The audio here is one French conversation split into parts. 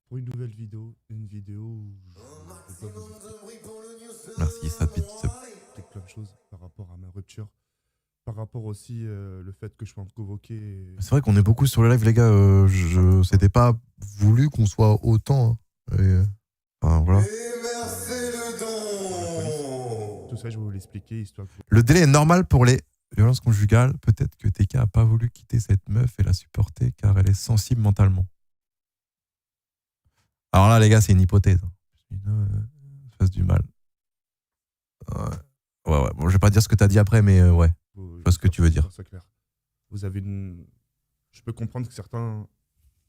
pour une nouvelle vidéo. Une vidéo où je dois vous Merci, ça te expliquer plein de choses par rapport à ma rupture. Par rapport aussi le fait que je sois convoqué. C'est vrai qu'on est beaucoup sur le live, les gars. C'était pas voulu qu'on soit autant. Hein. Enfin, voilà. Tout ça, je vais vous l'expliquer, histoire que... Le délai est normal pour les violences conjugales. Peut-être que TK a pas voulu quitter cette meuf et la supporter car elle est sensible mentalement. Alors là, les gars, c'est une hypothèse. Fasse du mal. Ouais. Bon, je vais pas dire ce que t'as dit après, mais ouais. Je vois ce que tu veux dire. C'est clair. Vous avez une... Je peux comprendre que certains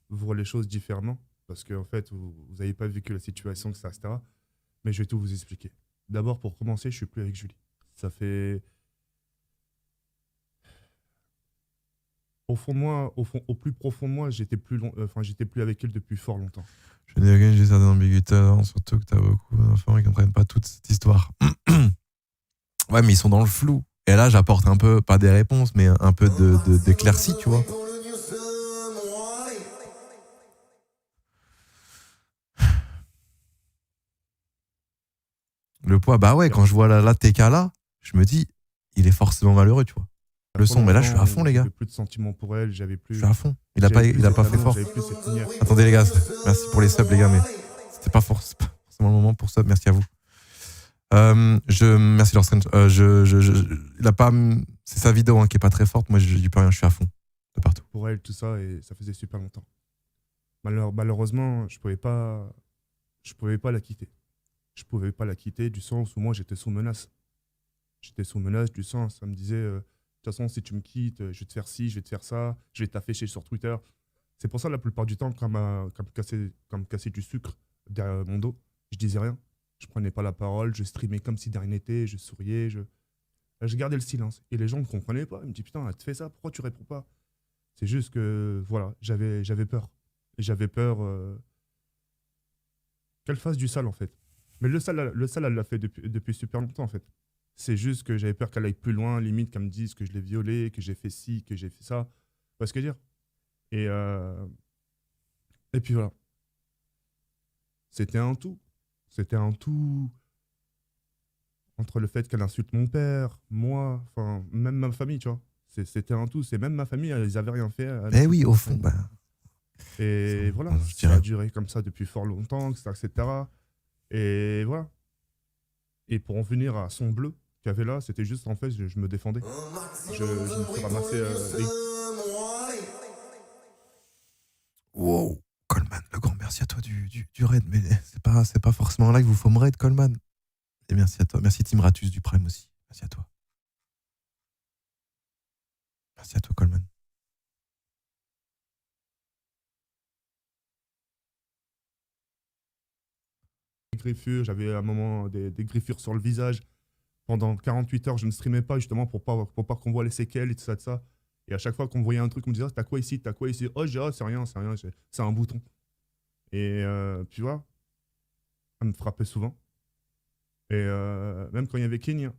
voient les choses différemment parce qu'en fait, vous n'avez pas vécu la situation, etc. Mais je vais tout vous expliquer. D'abord, pour commencer, je suis plus avec Julie. Ça fait... Au fond de moi, au plus profond de moi, j'étais plus avec elle depuis fort longtemps. Je dis que j'ai certaines ambiguïtés, surtout que t'as beaucoup d'enfants qui comprennent pas toute cette histoire. Ouais, mais ils sont dans le flou. Et là, j'apporte un peu, pas des réponses, mais un peu d'éclaircie, tu vois. Le poids, bah ouais, quand je vois la TK là, je me dis, il est forcément malheureux, tu vois. Le son, mais là, je suis à fond, les gars. J'avais plus de sentiments pour elle, j'avais plus... Je suis à fond. Il a pas fait fort. Attendez, les gars, merci pour les subs, les gars, mais c'était pas forcément le moment pour sub. Merci à vous. Merci Lorstrange. Il a pas... C'est sa vidéo hein, qui est pas très forte. Moi, je dis pas rien, je suis à fond. De partout. Pour elle, tout ça, et ça faisait super longtemps. Malheureusement, je pouvais pas la quitter. Je pouvais pas la quitter du sens où moi, j'étais sous menace. J'étais sous menace du sens, ça me disait, de toute façon, si tu me quittes, je vais te faire ci, je vais te faire ça, je vais t'afficher sur Twitter. C'est pour ça, la plupart du temps, quand me casser du sucre derrière mon dos, je disais rien. Je prenais pas la parole, je streamais comme si de rien n'était, je souriais, je gardais le silence. Et les gens ne comprenaient pas. Ils me disent, putain, elle te fait ça, pourquoi tu réponds pas? C'est juste que, voilà, j'avais peur. Et j'avais peur qu'elle fasse du sale, en fait. Mais le sale, elle l'a fait depuis super longtemps, en fait. C'est juste que j'avais peur qu'elle aille plus loin, limite qu'elle me dise que je l'ai violée, que j'ai fait ci, que j'ai fait ça. Tu vois ce que je veux dire? Et puis voilà. C'était un tout. C'était un tout entre le fait qu'elle insulte mon père, moi, enfin, même ma famille, tu vois. C'était un tout. C'est même ma famille, ils n'avaient rien fait. Eh oui, au fond, bah... Et voilà, ça a duré comme ça depuis fort longtemps, etc. Et voilà. Et pour en venir à son bleu qu'il y avait là, c'était juste, en fait, je me défendais. Je me suis ramassé... Wow, Coleman, le grand merci à toi du raid, mais c'est pas forcément un live où il faut me raid, Coleman. Et merci à toi, merci Tim Ratus du Prime aussi, merci à toi. Merci à toi, Coleman. Griffures, j'avais à un moment des griffures sur le visage. Pendant 48 heures, je ne streamais pas justement pour pas qu'on voit les séquelles et tout ça, de ça. Et à chaque fois qu'on voyait un truc, on me disait, t'as quoi ici, t'as quoi ici? Oh, je dis, oh, c'est rien, c'est un bouton. Et tu vois, elle me frappait souvent. Et même quand il y avait Kenny, hein.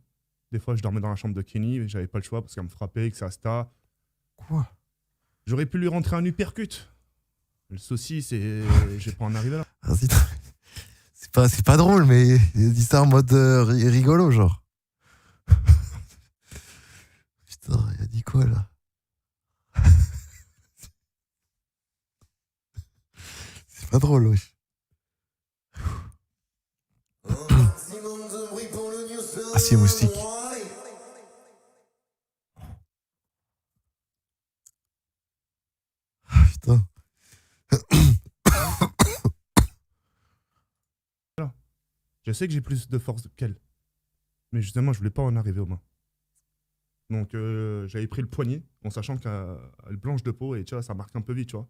Des fois, je dormais dans la chambre de Kenny, mais j'avais pas le choix parce qu'elle me frappait, que ça se Quoi? J'aurais pu lui rentrer un uppercut. Le souci, c'est. Je vais pas en arriver là. C'est pas drôle, mais il dit ça en mode rigolo, genre. Putain, il a dit quoi là? C'est pas drôle, wesh. Ah, c'est moustique. Ah, putain. Je sais que j'ai plus de force qu'elle. Mais justement, je voulais pas en arriver aux mains. Donc, j'avais pris le poignet en sachant qu'elle blanche de peau et tu vois, ça marque un peu vite, tu vois.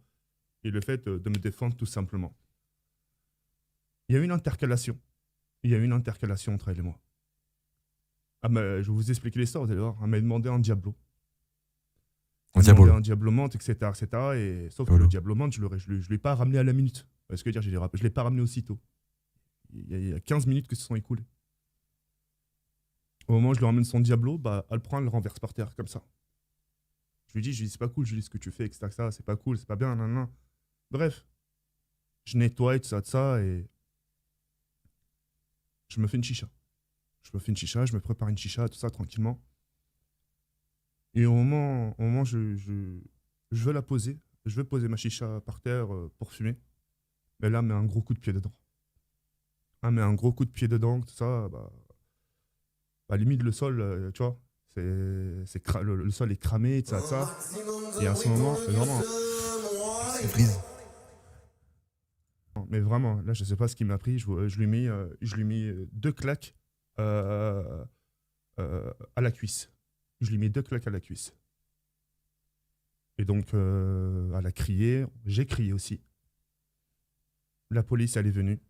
Et le fait de me défendre tout simplement. Il y a eu une intercalation. Il y a eu une intercalation entre elle et moi. Ah, je vais vous expliquer l'histoire, vous allez voir. Elle m'a demandé un Diablo. Elle m'a demandé un Diablomante, etc. Et sauf que le Diablomante, je ne l'ai pas ramené à la minute. Parce que dire, je ne l'ai pas ramené aussitôt. Il y a 15 minutes que se sont écoulées. Au moment où je lui ramène son Diablo, bah, elle prend, elle le renverse par terre, comme ça. Je lui dis, c'est pas cool, je lui dis ce que tu fais, etc. C'est pas cool, c'est pas bien, nan. Bref. Je nettoie et tout ça, de ça, et je me fais une chicha. Je me prépare une chicha, tout ça, tranquillement. Et au moment je veux la poser. Je veux poser ma chicha par terre pour fumer. Mais là, met un gros coup de pied dedans. Ah, mais un gros coup de pied dedans, tout ça, limite le sol, tu vois, le sol est cramé, tout ça, ça. Et à ce moment, vraiment, C'est freeze. mais vraiment, là, je sais pas ce qu'il m'a pris. Je lui ai mis deux claques à la cuisse. Je lui ai mis deux claques à la cuisse. Et donc, elle a crié. J'ai crié aussi. La police, elle est venue.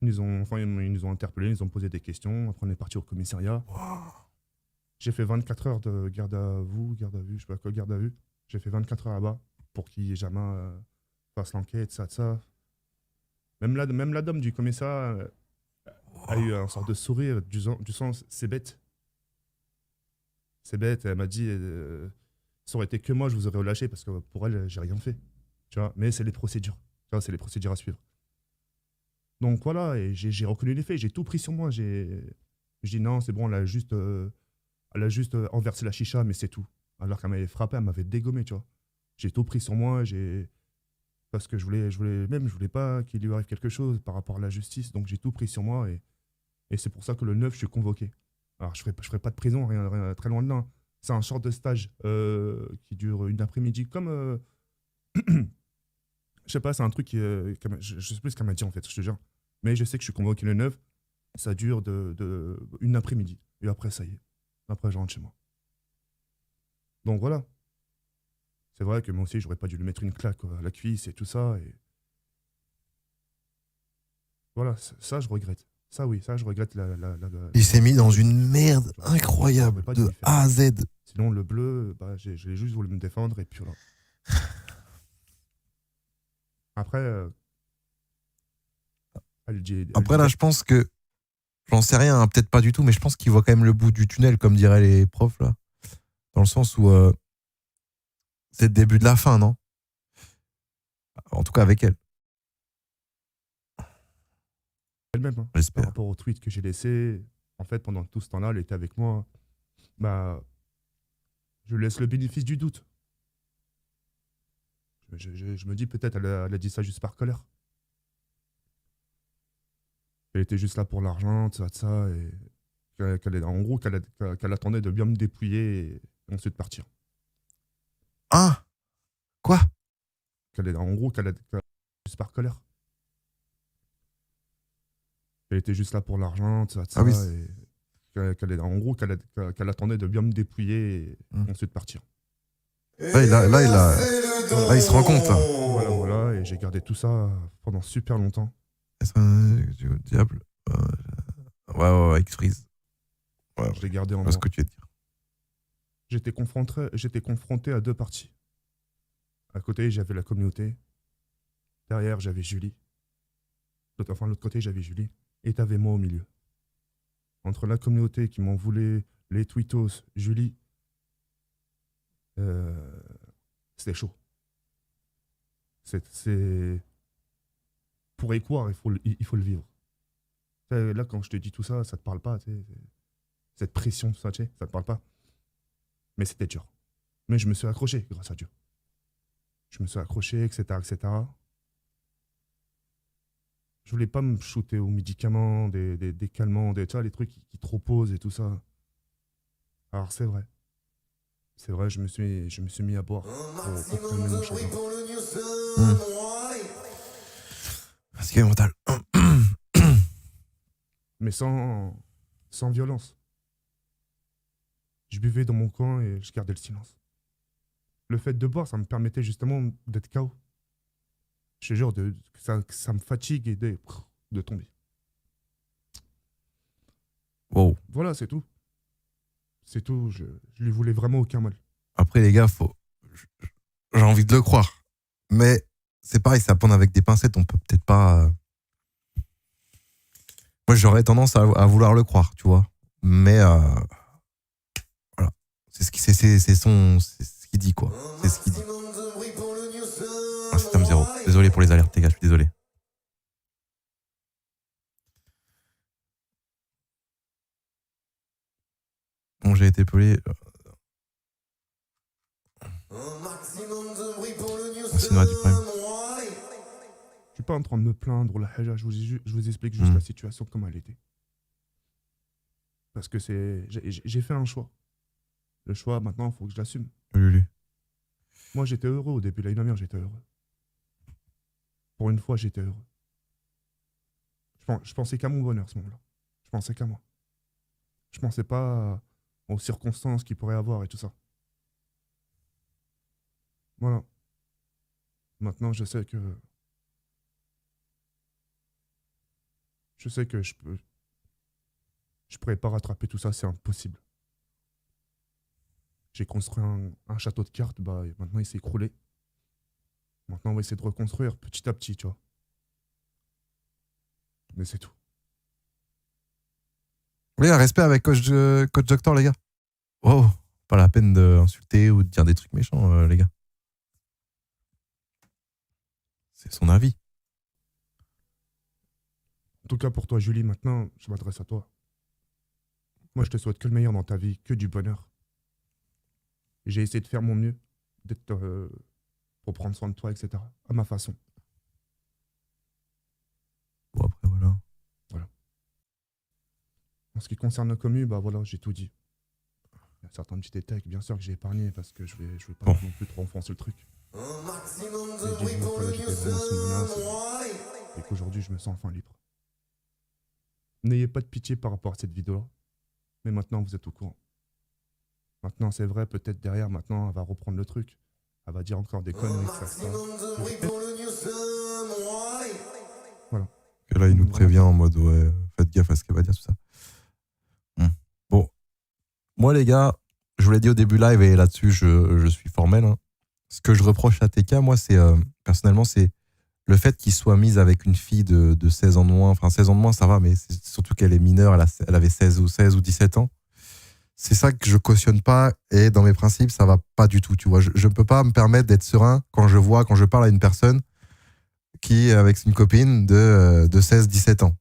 Ils nous ont interpellés, ils nous ont posé des questions. Après, on est parti au commissariat. J'ai fait 24 heures de garde à vue, je sais pas quoi, garde à vue. J'ai fait 24 heures là-bas pour qu'il jamais fasse l'enquête, ça, ça. Même la dame du commissariat a eu un sort de sourire du sens, c'est bête. C'est bête, elle m'a dit, ça aurait été que moi, je vous aurais relâché parce que pour elle, j'ai rien fait. Tu vois, mais c'est les procédures. Tu vois, c'est les procédures à suivre. Donc voilà, et j'ai reconnu les faits, j'ai tout pris sur moi. Je dis non, c'est bon, elle a juste renversé la chicha, mais c'est tout. Alors qu'elle m'avait frappé, elle m'avait dégommé, tu vois. J'ai tout pris sur moi, parce que je voulais pas qu'il lui arrive quelque chose par rapport à la justice, donc j'ai tout pris sur moi, et c'est pour ça que le 9, je suis convoqué. Alors je ferai pas de prison, rien, très loin de là. Hein. C'est un short de stage qui dure une après-midi, comme... je sais pas, c'est un truc je sais plus ce qu'elle m'a dit en fait, je te jure. Mais je sais que je suis convoqué le 9, ça dure une après-midi. Et après, ça y est. Après, je rentre chez moi. Donc voilà. C'est vrai que moi aussi, j'aurais pas dû lui mettre une claque à la cuisse et tout ça. Et voilà, ça, je regrette. Ça, oui, ça, je regrette Il s'est mis dans une merde incroyable, J'aurais pas dû de lui faire A à Z. Sinon, le bleu, j'ai juste voulu me défendre et puis voilà. Après, Après, là, je pense que, j'en sais rien, hein, peut-être pas du tout, mais je pense qu'il voit quand même le bout du tunnel, comme diraient les profs, là. Dans le sens où c'est le début de la fin, non? En tout cas, avec elle. elle-même, hein, par J'espère. rapport au tweet que j'ai laissé, en fait, pendant tout ce temps-là, elle était avec moi. Bah, je laisse le bénéfice du doute. Je me dis peut-être elle a dit ça juste par colère. Elle était juste là pour l'argent, tout ça, tout ça, et en gros, qu'elle attendait de bien me dépouiller et ensuite partir. Hein? Quoi? En gros, qu'elle a juste par colère. Elle était juste là pour l'argent, tout ça, tout ça, Ah oui. et en gros, qu'elle attendait de bien me dépouiller et ensuite partir. Là, il se rend compte, là. Voilà, et j'ai gardé tout ça pendant super longtemps. Diable. Ouais, X-Freeze. Ouais, Je l'ai gardé en je moi. vois ce que tu veux dire. J'étais confronté à deux parties. À côté, j'avais la communauté. Derrière, j'avais Julie. Enfin, de l'autre côté, j'avais Julie. Et t'avais moi au milieu. Entre la communauté qui m'en voulait, les tweetos, Julie, c'était chaud. Pour y croire, il faut le vivre. Là, quand je te dis tout ça, ça te parle pas. Cette pression, tout ça, ça te parle pas. Mais c'était dur. Mais je me suis accroché, grâce à Dieu. Je me suis accroché, etc., etc. Je voulais pas me shooter aux médicaments, des calmants, tu vois, les trucs qui te reposent et tout ça. Alors c'est vrai. C'est vrai, je me suis mis à boire pour calmer mon chagrin. C'est mental. Mais sans violence. Je buvais dans mon coin et je gardais le silence. Le fait de boire, ça me permettait justement d'être KO. Je te jure, que ça me fatigue et de tomber. Wow. Voilà, c'est tout. C'est tout. Je lui voulais vraiment aucun mal. Après, les gars, j'ai envie de le croire. Mais c'est pareil, c'est à prendre avec des pincettes. On peut peut-être pas. Moi, j'aurais tendance à vouloir le croire, tu vois. Mais voilà. C'est ce qu'il dit, quoi. C'est ce qu'il dit. Ah, c'est Tom Zero. Désolé pour les alertes, les gars, je suis désolé. été poli. C'est une du problème. Je suis pas en train de me plaindre, la haja, je vous explique juste la situation comme elle était. Parce que j'ai fait un choix. Le choix, maintenant, il faut que je l'assume. Lulu. Moi, j'étais heureux au début. L'année dernière, j'étais heureux. Pour une fois, j'étais heureux. Je pensais qu'à mon bonheur, ce moment-là. Je pensais qu'à moi. Je pensais pas aux circonstances qu'il pourrait avoir et tout ça. Voilà. Maintenant, je sais que je pourrais pas rattraper tout ça, c'est impossible. J'ai construit un château de cartes, bah maintenant il s'est écroulé. Maintenant on va essayer de reconstruire petit à petit, tu vois. Mais c'est tout. Les gars, respect avec Coach Doctor, les gars. Oh, pas la peine d'insulter ou de dire des trucs méchants, les gars. C'est son avis. En tout cas pour toi, Julie, maintenant, je m'adresse à toi. Moi, je te souhaite que le meilleur dans ta vie, que du bonheur. J'ai essayé de faire mon mieux, pour prendre soin de toi, etc. À ma façon. Bon, après, voilà. En ce qui concerne la commu, bah voilà, j'ai tout dit. Il y a certains petits détails, bien sûr, que j'ai épargnés parce que je vais pas non plus trop enfoncer le truc. J'ai dit que voilà, j'étais vraiment sous menace et qu'aujourd'hui, je me sens enfin libre. N'ayez pas de pitié par rapport à cette vidéo-là. Mais maintenant, vous êtes au courant. Maintenant, c'est vrai, peut-être derrière, maintenant, elle va reprendre le truc. Elle va dire encore des conneries, ça. Voilà. Et là, il nous prévient en mode, ouais, faites gaffe à ce qu'elle va dire, tout ça. Bon. Moi, les gars, je vous l'ai dit au début live et là-dessus, je suis formel. Hein. Ce que je reproche à TK, moi, c'est, personnellement, c'est le fait qu'il soit mis avec une fille de 16 ans de moins. Enfin, 16 ans de moins, ça va, mais c'est surtout qu'elle est mineure, elle avait 16 ou 17 ans. C'est ça que je cautionne pas et dans mes principes, ça va pas du tout, tu vois. Je ne peux pas me permettre d'être serein quand je parle à une personne qui est avec une copine de 16-17 ans.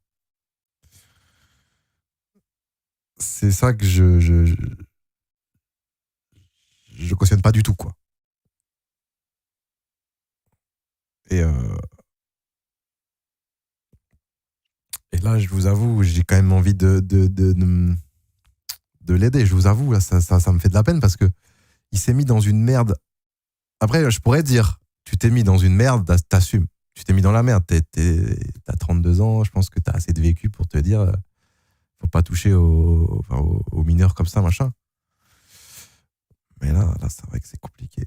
C'est ça que je cautionne pas du tout, quoi. Et là, je vous avoue, j'ai quand même envie de l'aider. Je vous avoue, là, ça me fait de la peine parce que il s'est mis dans une merde. Après, je pourrais dire, tu t'es mis dans une merde, t'assumes. Tu t'es mis dans la merde. T'as 32 ans, je pense que t'as assez de vécu pour te dire, faut pas toucher aux mineurs comme ça, machin. Mais là, c'est vrai que c'est compliqué.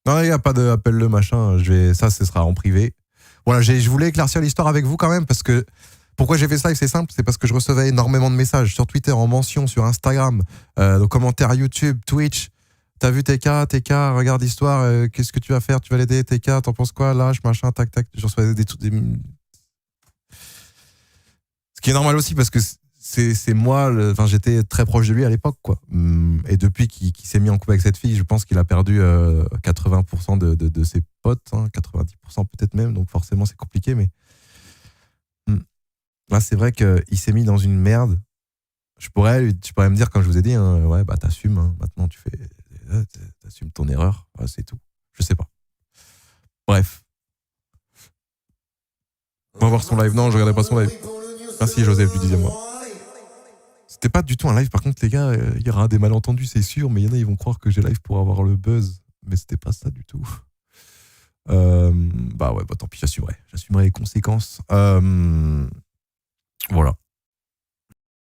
Non, il n'y a pas de appelle-le machin. Ça, ce sera en privé. Voilà, je voulais éclaircir l'histoire avec vous quand même parce que pourquoi j'ai fait ça et c'est simple, c'est parce que je recevais énormément de messages sur Twitter, en mention, sur Instagram, dans commentaires YouTube, Twitch. T'as vu TK, regarde l'histoire, qu'est-ce que tu vas faire? Tu vas l'aider, TK, t'en penses quoi? Lâche, machin, tac, tac. Je reçois des. Ce qui est normal aussi parce que c'est moi, j'étais très proche de lui à l'époque, quoi. Et depuis qu'il s'est mis en couple avec cette fille, je pense qu'il a perdu 80% de ses potes, hein, 90% peut-être même, donc forcément c'est compliqué, mais là c'est vrai qu'il s'est mis dans une merde. Tu pourrais me dire, comme je vous ai dit, hein, ouais, bah t'assumes, hein, maintenant t'assumes ton erreur, ouais, c'est tout. Je sais pas. Bref. On va voir son live. Non, je regardais pas son live. Merci Joseph du 10e mois. C'était pas du tout un live, par contre les gars, il y aura des malentendus, c'est sûr, mais il y en a, ils vont croire que j'ai live pour avoir le buzz, mais c'était pas ça du tout. Bah ouais, bah tant pis, j'assumerai les conséquences. Voilà.